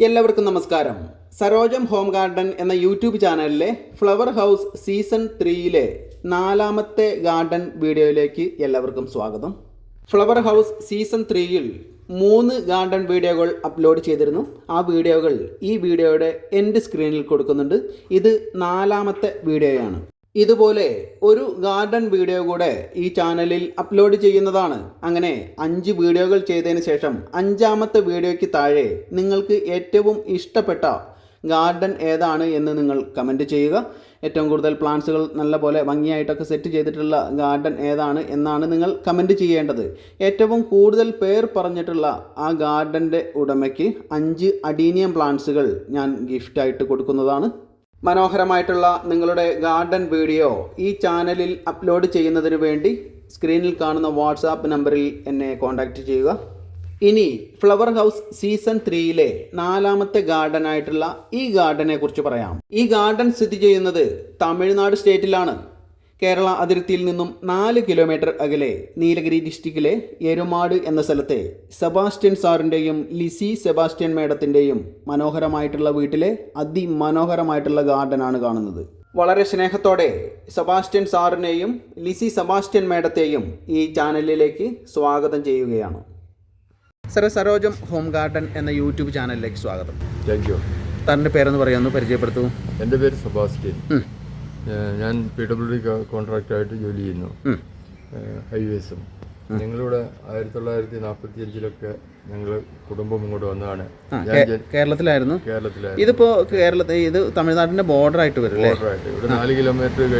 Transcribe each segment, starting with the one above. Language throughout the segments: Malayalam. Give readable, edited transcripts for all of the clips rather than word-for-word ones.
എല്ലാവർക്കും നമസ്കാരം. സരോജം ഹോം ഗാർഡൻ എന്ന യൂട്യൂബ് ചാനലിലെ ഫ്ലവർ ഹൗസ് സീസൺ 3യിലെ 4ാമത്തെ ഗാർഡൻ വീഡിയോയിലേക്ക് എല്ലാവർക്കും സ്വാഗതം. ഫ്ലവർ ഹൗസ് സീസൺ 3യിൽ 3 ഗാർഡൻ വീഡിയോകൾ അപ്ലോഡ് ചെയ്തിരുന്നു. ആ വീഡിയോകൾ ഈ വീഡിയോയുടെ എൻഡ് സ്ക്രീനിൽ കൊടുക്കുന്നുണ്ട്. ഇത് 4ാമത്തെ വീഡിയോയാണ്. ഇതുപോലെ ഒരു ഗാർഡൻ വീഡിയോ കൂടെ ഈ ചാനലിൽ അപ്ലോഡ് ചെയ്യുന്നതാണ്. അങ്ങനെ 5 വീഡിയോകൾ ചെയ്തതിന് ശേഷം 5ാമത്തെ വീഡിയോയ്ക്ക് താഴെ നിങ്ങൾക്ക് ഏറ്റവും ഇഷ്ടപ്പെട്ട ഗാർഡൻ ഏതാണ് എന്ന് നിങ്ങൾ കമൻറ്റ് ചെയ്യുക. ഏറ്റവും കൂടുതൽ പ്ലാന്റ്സുകൾ നല്ലപോലെ ഭംഗിയായിട്ടൊക്കെ സെറ്റ് ചെയ്തിട്ടുള്ള ഗാർഡൻ ഏതാണ് എന്നാണ് നിങ്ങൾ കമൻറ്റ് ചെയ്യേണ്ടത്. ഏറ്റവും കൂടുതൽ പേർ പറഞ്ഞിട്ടുള്ള ആ ഗാർഡൻ്റെ ഉടമയ്ക്ക് 5 അഡീനിയം പ്ലാന്റ്സുകൾ ഞാൻ ഗിഫ്റ്റായിട്ട് കൊടുക്കുന്നതാണ്. മനോഹരമായിട്ടുള്ള നിങ്ങളുടെ ഗാർഡൻ വീഡിയോ ഈ ചാനലിൽ അപ്ലോഡ് ചെയ്യുന്നതിന് വേണ്ടി സ്ക്രീനിൽ കാണുന്ന വാട്സാപ്പ് നമ്പറിൽ എന്നെ കോൺടാക്റ്റ് ചെയ്യുക. ഇനി ഫ്ലവർ ഹൗസ് സീസൺ 3യിലെ 4ാമത്തെ ഗാർഡനായിട്ടുള്ള ഈ ഗാർഡനെ കുറിച്ച് പറയാം. ഈ ഗാർഡൻ സ്ഥിതി ചെയ്യുന്നത് തമിഴ്നാട് സ്റ്റേറ്റിലാണ്. കേരള അതിർത്തിയിൽ നിന്നും 4 കിലോമീറ്റർ അകലെ നീലഗിരി ഡിസ്ട്രിക്റ്റിലെ എരുമാട് എന്ന സ്ഥലത്തെ സെബാസ്റ്റ്യൻ സാറിൻ്റെയും ലിസി സെബാസ്റ്റ്യൻ മേഡത്തിൻ്റെയും മനോഹരമായിട്ടുള്ള വീട്ടിലെ അതിമനോഹരമായിട്ടുള്ള ഗാർഡനാണ് കാണുന്നത്. വളരെ സ്നേഹത്തോടെ സെബാസ്റ്റ്യൻ സാറിനെയും ലിസി സെബാസ്റ്റ്യൻ മേഡത്തെയും ഈ ചാനലിലേക്ക് സ്വാഗതം ചെയ്യുകയാണ്. സരോജം ഹോം ഗാർഡൻ എന്ന യൂട്യൂബ് ചാനലിലേക്ക് സ്വാഗതം. Thank you. സാറിൻ്റെ പേരെന്ന് പറയാമെന്ന് പരിചയപ്പെടുത്തൂ. എൻ്റെ പേര് സെബാസ്റ്റ്യൻ. ഞാൻ PWD കോൺട്രാക്റ്റായിട്ട് ജോലി ചെയ്യുന്നു. ഹൈവേസും ഞങ്ങളിവിടെ 1945 ഞങ്ങൾ കുടുംബം ഇങ്ങോട്ട് വന്നതാണ്. കേരളത്തിലായിരുന്നു. ഇതിപ്പോ ഇത് തമിഴ്നാടിന്റെ ബോർഡർ ആയിട്ട് വരും. ബോർഡറായിട്ട് ഇവിടെ 4 കിലോമീറ്റർ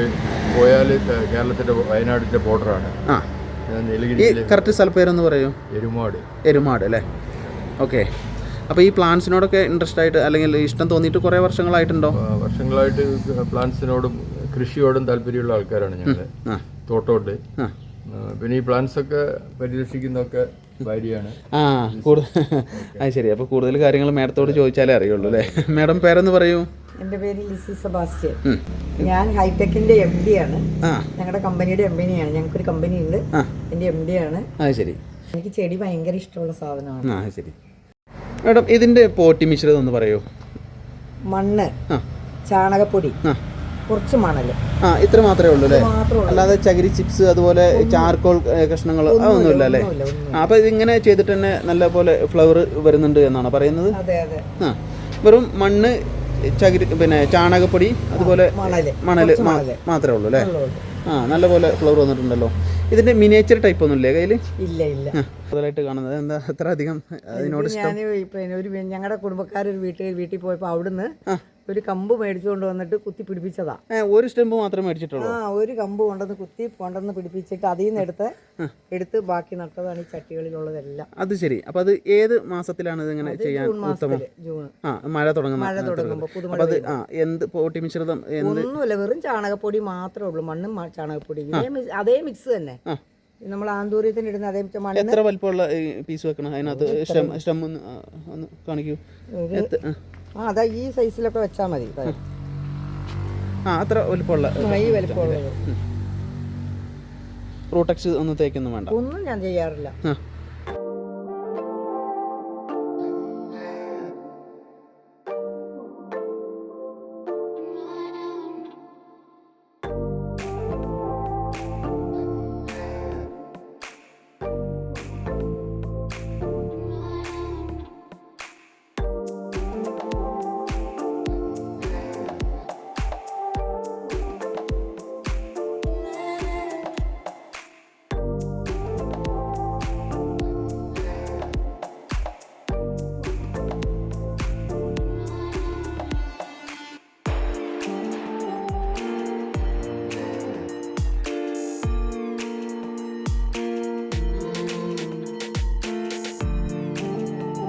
പോയാൽ കേരളത്തിന്റെ വയനാടിന്റെ ബോർഡറാണ്. കറക്റ്റ് സ്ഥലപ്പേരൊന്ന് പറയൂ. എരുമാട് അല്ലേ? ഓക്കെ. അപ്പോൾ ഈ പ്ലാന്റ്സിനോടൊക്കെ ഇൻട്രസ്റ്റ് ആയിട്ട് അല്ലെങ്കിൽ ഇഷ്ടം തോന്നിയിട്ട് കുറേ വർഷങ്ങളായിട്ടുണ്ടോ? വർഷങ്ങളായിട്ട് പ്ലാന്റ്സിനോടും കൃഷിയോടും താല്പര്യമുള്ള ആൾക്കാരാണ് ഞങ്ങൾ. തോട്ടമുണ്ട്. പിന്നെ ഈ പ്ലാന്റ്സ് ഒക്കെ പരിരക്ഷിക്കുന്നതൊക്കെ ഭാര്യയാണ്. അത് ശരി. അപ്പോൾ കൂടുതൽ കാര്യങ്ങൾ മാഡത്തോട് ചോദിച്ചാലേ അറിയുള്ളൂ അല്ലേ? മാഡം പേരെന്ന് പറയൂ. എൻ്റെ പേര് ലിസി സെബാസ്റ്റ്യൻ. ഞാൻ ഹൈടെക്കിന്റെ MD ആണ്. ഞങ്ങളുടെ കമ്പനിയുടെ MD ആണ്. ഞങ്ങൾക്കൊരു കമ്പനി ഉണ്ട്. എൻ്റെ MD ആണ്. അത് ശരി. എനിക്ക് ചെടി ഭയങ്കര ഇഷ്ടമുള്ള സാധനമാണ്. അത് ശരി. മാഡം ഇതിന്റെ പോട്ടി മിശ്രിതം ഒന്ന് പറയൂ. മണ്ണ്, ചാണകപ്പൊടി, കുറച്ച് മണല്, ഇത്ര മാത്രമേ ഉള്ളൂ അല്ലേ? അല്ലാതെ ചകിരി ചിപ്സ് അതുപോലെ ചാർക്കോൾ കഷ്ണങ്ങൾ അതൊന്നുമില്ല അല്ലേ? അപ്പൊ ഇതിങ്ങനെ ചെയ്തിട്ട് തന്നെ നല്ല പോലെ ഫ്ലവർ വരുന്നുണ്ട് എന്നാണ് പറയുന്നത്. അതെ അതെ. വെറും മണ്ണ്, ചകിരി, പിന്നെ ചാണകപ്പൊടി, അതുപോലെ മണല് മാത്രമേ ഉള്ളൂ അല്ലേ? നല്ലപോലെ ഫ്ലവർ വന്നിട്ടുണ്ടല്ലോ. ഇതിന്റെ മിനിയേച്ചർ ടൈപ്പ് ഒന്നും ഇല്ലേ കയ്യിൽ? ഇല്ല ഇല്ല. കൂടുതലായിട്ട് കാണുന്നത് എന്താ അത്ര അധികം അതിനോട്? ഞാൻ ഞങ്ങളുടെ കുടുംബക്കാരൊരു വീട്ടിൽ പോയപ്പോൾ അവിടുന്ന് ഒരു കമ്പ് മേടിച്ചുകൊണ്ട് വന്നിട്ട് കുത്തി പിടിപ്പിച്ചതാ. ഒരു സ്റ്റെമ്പ് മാത്രമേ മേടിച്ചിട്ടുള്ളൂ? ഒരു കമ്പ് കൊണ്ടുവന്ന് പിടിപ്പിച്ചിട്ട് അതിൽ നിന്ന് എടുത്ത് ബാക്കി നട്ടതാണ് ഈ ചട്ടികളിലുള്ളതെല്ലാം. അത് ശരി. അപ്പൊ അത് ഏത് മാസത്തിലാണ് ഇതിങ്ങനെ ചെയ്യാൻ ഉത്തമം? ജൂൺ. മഴ തുടങ്ങുമ്പോൾ എന്ത് പോട്ടി മിശ്രിതം? ഒന്നുമില്ല, വെറും ചാണകപ്പൊടി മാത്രമേ ഉള്ളൂ. മണ്ണും ചാണകപ്പൊടി അതേ മിക്സ് തന്നെ. നമ്മൾ ആന്തൂര്യത്തിന് ഇടുന്ന അതേ മണ്ണ്. എത്ര വലിപ്പമുള്ള പീസ് വെക്കണം അതിനകത്ത്? സ്റ്റെം ഒന്ന് കാണിക്കൂ. അതാ ഈ സൈസിലൊക്കെ വെച്ചാൽ മതി. അത്ര വലിപ്പമുള്ള ഈ വലിപ്പമുള്ളത്. റൂട്ടെക്സ് ഒന്നും തേക്കൊന്നും വേണ്ട? ഒന്നും ഞാൻ ചെയ്യാറില്ല.